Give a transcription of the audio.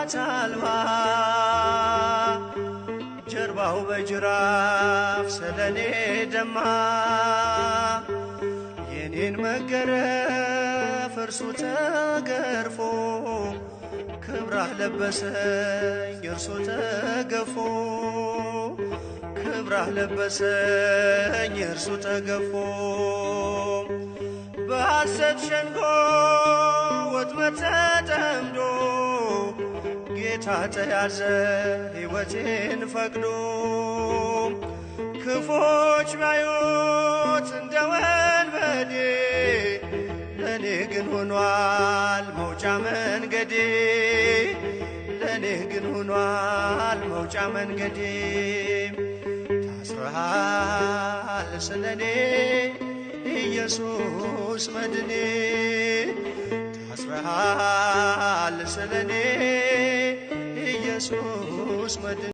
አባት አልባ ጀርባው በጅራፍ ስለኔ ደማ የኔን መገረፍ እርሱ ተገርፎ ክብራህ ለበሰኝ እርሱ ተገፎ ክብራህ ለበሰኝ እርሱ ተገፎ በሐሰት ሸንጎ ወጥመድ ተጠምዶ ጌታ ተያዘ ሕይወቴን ፈቅዶ ክፎች ባዩት እንደ ወንበዴ ለኔ ግን ሆኗል መውጫ መንገዴ ለኔ ግን ሆኗል መውጫ መንገዴ ታስረሃል ስለኔ ኢየሱስ መድኔ ታስረሃል ስለኔ ኢየሱስ መድኔ